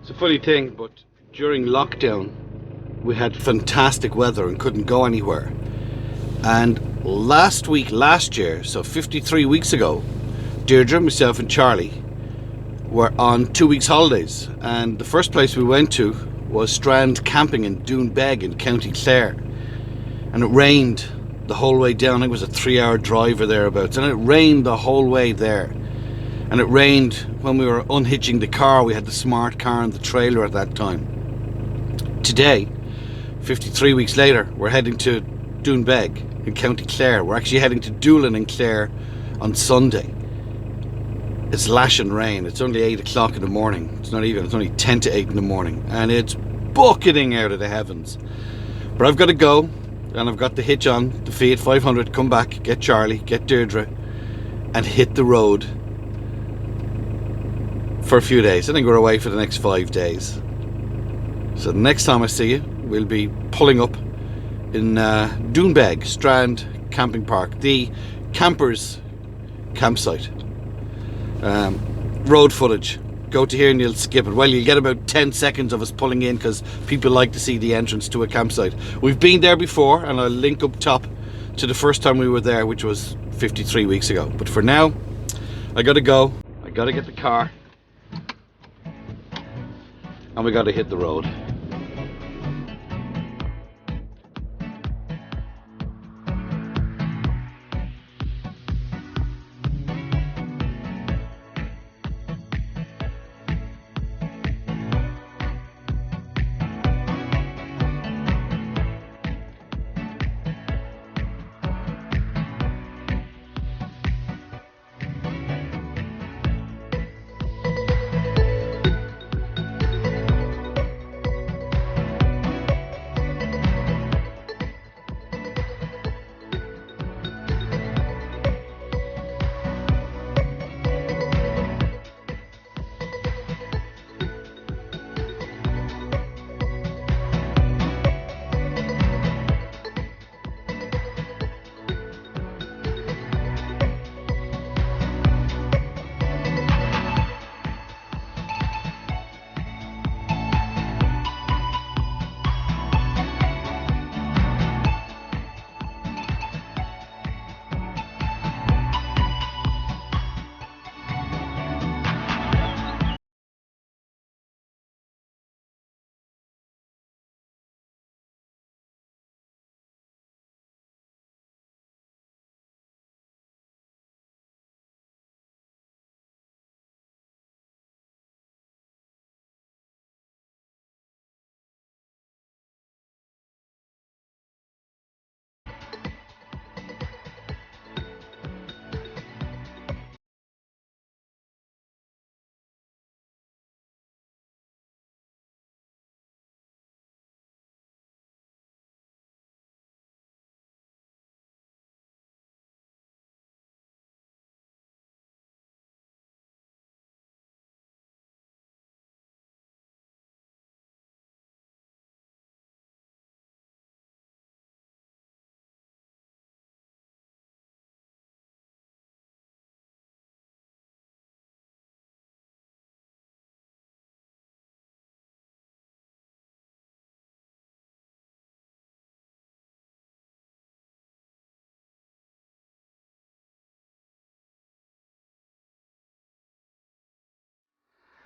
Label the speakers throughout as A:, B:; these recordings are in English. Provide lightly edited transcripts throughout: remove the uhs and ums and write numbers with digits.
A: It's a funny thing, but during lockdown we had fantastic weather and couldn't go anywhere. And last year, so 53 weeks ago, Deirdre, myself and Charlie were on 2 weeks holidays, and the first place we went to was Strand camping in Doonbeg in County Clare. And it rained the whole way down. I think it was a 3-hour drive or thereabouts, and it rained the whole way there. And it rained when we were unhitching the car. We had the smart car and the trailer at that time. Today, 53 weeks later, we're heading to Doonbeg in County Clare. We're actually heading to Doolin in Clare on Sunday. It's lashing rain. It's only 8 o'clock in the morning. It's only 10 to 8 in the morning. And it's bucketing out of the heavens. But I've got to go, and I've got the hitch on the Fiat 500, come back, get Charlie, get Deirdre, and hit the road for a few days. I think we're away for the next 5 days. So the next time I see you, we'll be pulling up in Doonbeg, Strand camping park, the campers campsite. Road footage, go to here and you'll skip it. Well, you'll get about 10 seconds of us pulling in because people like to see the entrance to a campsite. We've been there before, and I'll link up top to the first time we were there, which was 53 weeks ago. But for now, I gotta go, I gotta get the car, and we got to hit the road.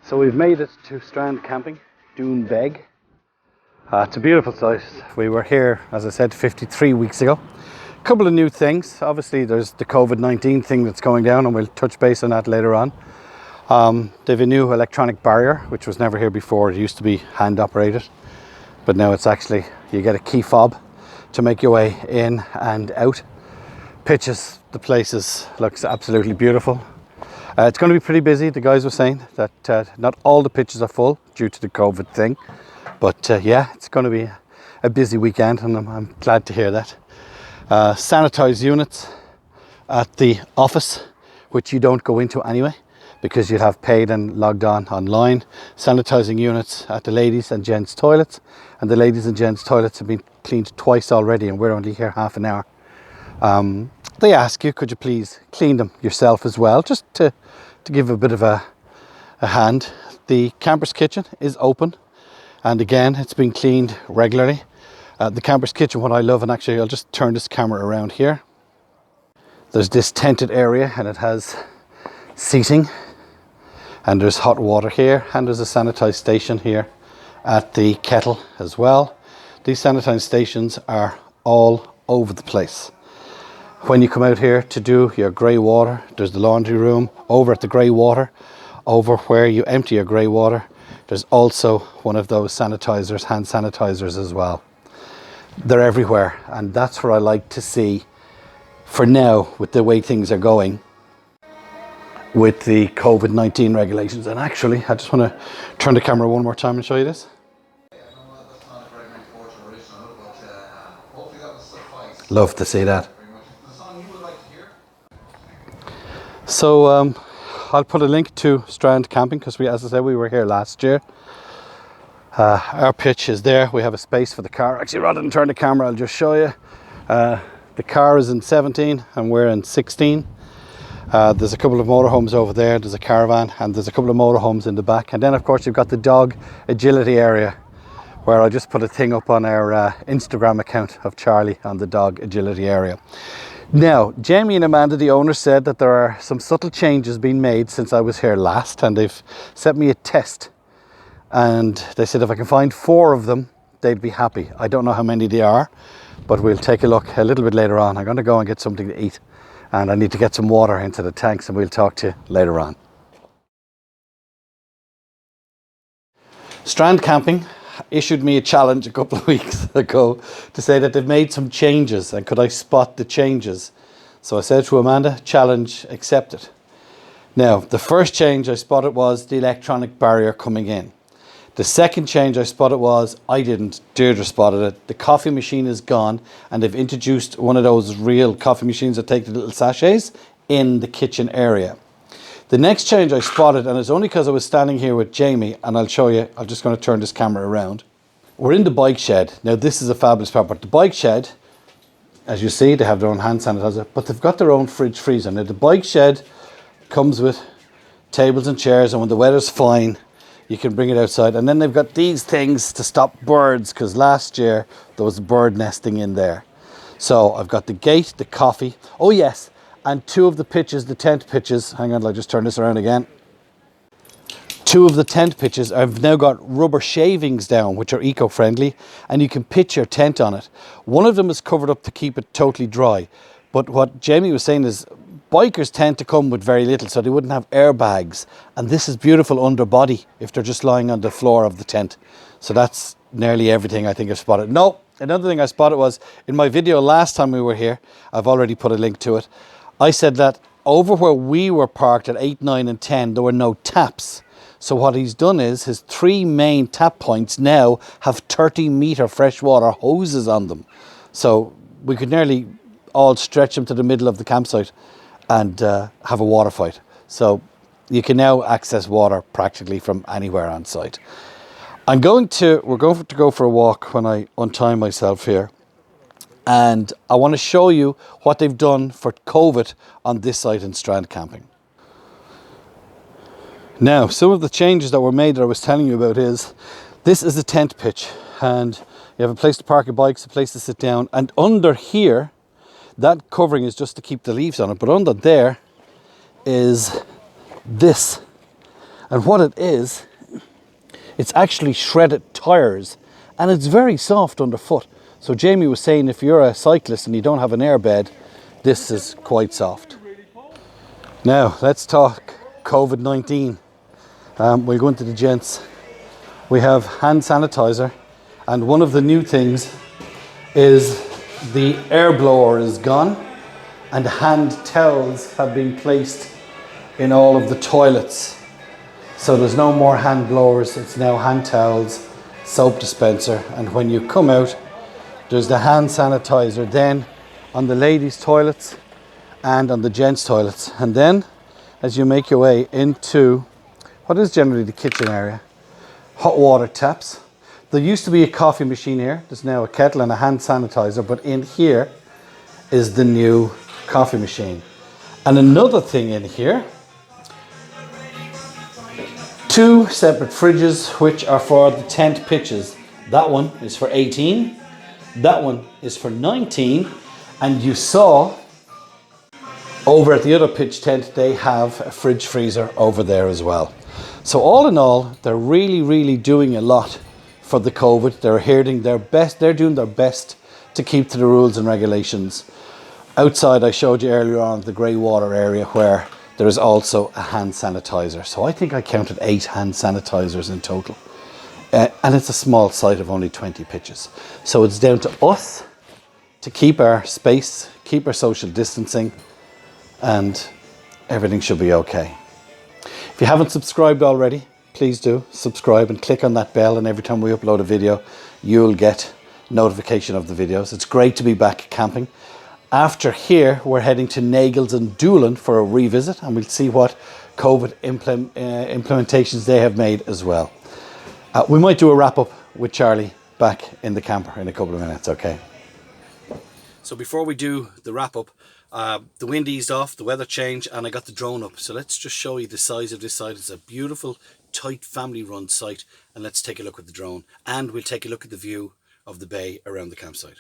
A: So we've made it to Strand camping, Doonbeg. It's a beautiful site. We were here, as I said, 53 weeks ago. A couple of new things. Obviously there's the COVID-19 thing that's going down, and we'll touch base on that later on. They have a new electronic barrier, which was never here before. It used to be hand operated, but now it's actually, you get a key fob to make your way in and out. Pitches, the place looks absolutely beautiful. It's going to be pretty busy. The guys were saying that not all the pitches are full due to the COVID thing, but yeah, it's going to be a busy weekend, and I'm glad to hear that. Sanitized units at the office, which you don't go into anyway because you'd have paid and logged on online. Sanitizing units at the ladies and gents toilets, and the ladies and gents toilets have been cleaned twice already, and we're only here half an hour. They ask you, could you please clean them yourself as well, just to give a bit of a hand. the camper's kitchen is open, and again it's been cleaned regularly. The camper's kitchen, what I love, and actually I'll just turn this camera around here. There's this tented area and it has seating, and there's hot water here, and there's a sanitized station here at the kettle as well. These sanitized stations are all over the place. When you come out here to do your grey water, there's the laundry room over at the grey water. Over where you empty your grey water, there's also one of those sanitizers, hand sanitizers as well. They're everywhere, and that's what I like to see for now with the way things are going with the COVID-19 regulations. And actually, I just want to turn the camera one more time and show you this. Love to see that. So I'll put a link to Strand camping because as I said, we were here last year. Our pitch is there. We have a space for the car. Actually, rather than turn the camera, I'll just show you. The car is in 17 and we're in 16. There's a couple of motorhomes over there. There's a caravan and there's a couple of motorhomes in the back. And then of course you've got the dog agility area, where I just put a thing up on our Instagram account of Charlie on the dog agility area. Now, Jamie and Amanda, the owners, said that there are some subtle changes being made since I was here last, and they've sent me a test. And they said if I can find 4 of them, they'd be happy. I don't know how many they are, but we'll take a look a little bit later on. I'm going to go and get something to eat, and I need to get some water into the tanks, and we'll talk to you later on. Strand Camping issued me a challenge a couple of weeks ago to say that they've made some changes and could I spot the changes. So I said to Amanda, challenge accepted. Now, the first change I spotted was the electronic barrier coming in. The second change I spotted was, I didn't, Deirdre spotted it, the coffee machine is gone, and they've introduced one of those real coffee machines that take the little sachets in the kitchen area. The next change I spotted, and it's only because I was standing here with Jamie, and I'll show you, I'm just going to turn this camera around. We're in the bike shed. Now this is a fabulous part, but the bike shed, as you see, they have their own hand sanitizer, but they've got their own fridge freezer. Now the bike shed comes with tables and chairs, and when the weather's fine, you can bring it outside. And then they've got these things to stop birds, because last year there was bird nesting in there. So I've got the gate, the coffee, oh yes, and 2 of the pitches, the tent pitches, hang on, I'll just turn this around again. 2 of the tent pitches, I've now got rubber shavings down, which are eco-friendly, and you can pitch your tent on it. One of them is covered up to keep it totally dry. But what Jamie was saying is, bikers tend to come with very little, so they wouldn't have airbags. And this is beautiful underbody if they're just lying on the floor of the tent. So that's nearly everything I think I've spotted. No, another thing I spotted was, in my video last time we were here, I've already put a link to it, I said that over where we were parked at 8, 9 and 10, there were no taps. So what he's done is, his 3 main tap points now have 30-metre freshwater hoses on them. So we could nearly all stretch them to the middle of the campsite and have a water fight. So you can now access water practically from anywhere on site. We're going to go for a walk when I untie myself here. And I want to show you what they've done for COVID on this site in Strand Camping. Now, some of the changes that were made that I was telling you about is, this is a tent pitch, and you have a place to park your bikes, a place to sit down, and under here, that covering is just to keep the leaves on it, but under there is this. And what it is, it's actually shredded tires, and it's very soft underfoot. So Jamie was saying if you're a cyclist and you don't have an airbed, this is quite soft. Now, let's talk COVID-19. We'll go into the gents. We have hand sanitizer, and one of the new things is the air blower is gone, and hand towels have been placed in all of the toilets. So there's no more hand blowers, it's now hand towels, soap dispenser, and when you come out, there's the hand sanitizer then on the ladies' toilets and on the gents' toilets. And then as you make your way into what is generally the kitchen area, hot water taps. There used to be a coffee machine here. There's now a kettle and a hand sanitizer, but in here is the new coffee machine. And another thing in here, 2 separate fridges, which are for the tent pitches. That one is for 18, that one is for 19, and you saw over at the other pitch tent they have a fridge freezer over there as well. So all in all, they're really doing a lot for the COVID. They're adhering their best, they're doing their best to keep to the rules and regulations. Outside, I showed you earlier on the grey water area where there is also a hand sanitizer. So I think I counted 8 hand sanitizers in total. And it's a small site of only 20 pitches. So it's down to us to keep our space, keep our social distancing, and everything should be okay. If you haven't subscribed already, please do subscribe and click on that bell, and every time we upload a video, you'll get notification of the videos. It's great to be back camping. After here, we're heading to Nagels and Doolin for a revisit, and we'll see what COVID implementations they have made as well. We might do a wrap up with Charlie back in the camper in a couple of minutes, okay? So before we do the wrap up, the wind eased off, the weather changed, and I got the drone up. So let's just show you the size of this site. It's a beautiful, tight, family-run site, and let's take a look at the drone. And we'll take a look at the view of the bay around the campsite.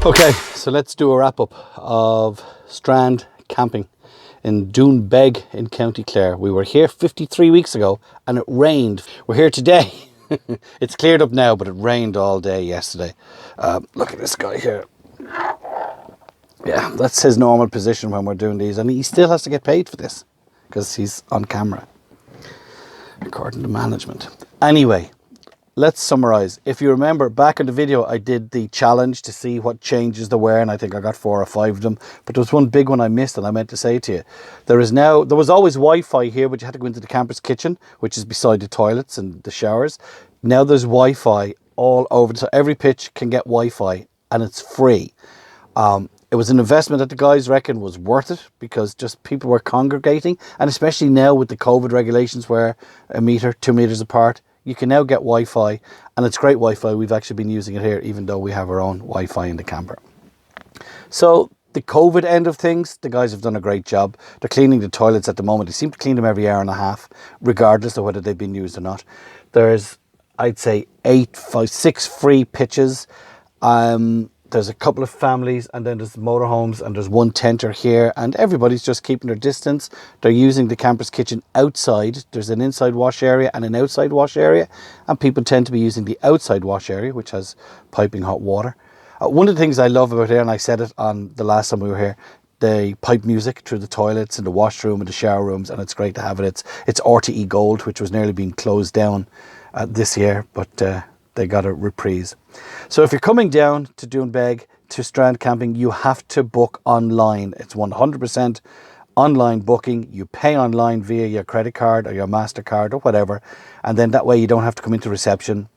A: Okay, so let's do a wrap up of Strand camping in Doonbeg in County Clare. We were here 53 weeks ago and it rained. We're here today. It's cleared up now, but it rained all day yesterday. Look at this guy here. Yeah, that's his normal position when we're doing these, and he still has to get paid for this because he's on camera, according to management. Anyway, let's summarize. If you remember back in the video, I did the challenge to see what changes there were, and I think I got 4 or 5 of them. But there was one big one I missed, and I meant to say to you. There was always Wi-Fi here, but you had to go into the camper's kitchen, which is beside the toilets and the showers. Now there's Wi-Fi all over, so every pitch can get Wi-Fi, and it's free. It was an investment that the guys reckon was worth it because just people were congregating, and especially now with the COVID regulations where 1 metre, 2 metres apart, you can now get Wi-Fi, and it's great Wi-Fi. We've actually been using it here, even though we have our own Wi-Fi in the camper. So the COVID end of things, the guys have done a great job. They're cleaning the toilets at the moment. They seem to clean them every hour and a half, regardless of whether they've been used or not. There's, I'd say, 6 free pitches. There's a couple of families, and then there's motorhomes, and there's 1 tenter here, and everybody's just keeping their distance. They're using the camper's kitchen outside. There's an inside wash area and an outside wash area, and people tend to be using the outside wash area, which has piping hot water. One of the things I love about here, and I said it on the last time we were here, they pipe music through the toilets and the washroom and the shower rooms, and it's great to have it. It's RTE Gold, which was nearly being closed down this year, but they got a reprise. So if you're coming down to Doonbeg to Strand camping, you have to book online. It's 100% online booking. You pay online via your credit card or your MasterCard or whatever, and then that way you don't have to come into reception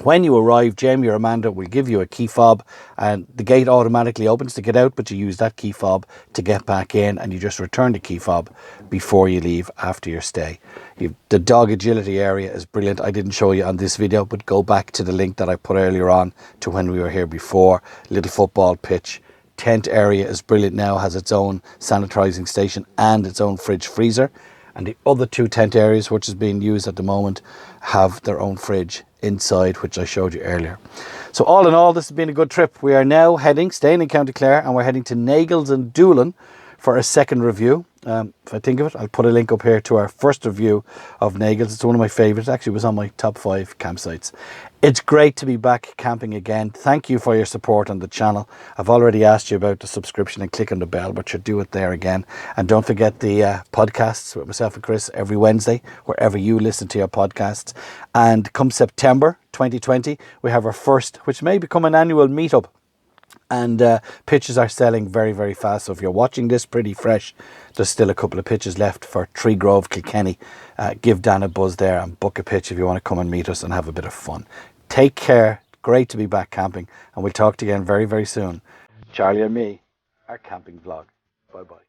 A: When you arrive, Jamie or Amanda will give you a key fob, and the gate automatically opens to get out, but you use that key fob to get back in, and you just return the key fob before you leave after your stay. The dog agility area is brilliant. I didn't show you on this video, but go back to the link that I put earlier on to when we were here before. Little football pitch. Tent area is brilliant now, has its own sanitizing station and its own fridge freezer. And the other 2 tent areas, which is being used at the moment, have their own fridge inside, which I showed you earlier. So all in all, this has been a good trip. We are now staying in County Clare, and we're heading to Nagels and Doolin for a second review. If I think of it, I'll put a link up here to our first review of Nagels. It's one of my favourites. Actually, it was on my top 5 campsites. It's great to be back camping again. Thank you for your support on the channel. I've already asked you about the subscription and click on the bell, but you do it there again. And don't forget the podcasts with myself and Chris every Wednesday, wherever you listen to your podcasts. And come September 2020, we have our first, which may become an annual meetup. And pitches are selling very, very fast. So if you're watching this pretty fresh, there's still a couple of pitches left for Tree Grove, Kilkenny. Give Dan a buzz there and book a pitch if you want to come and meet us and have a bit of fun. Take care. Great to be back camping. And we'll talk to you again very, very soon. Charlie and me, our camping vlog. Bye-bye.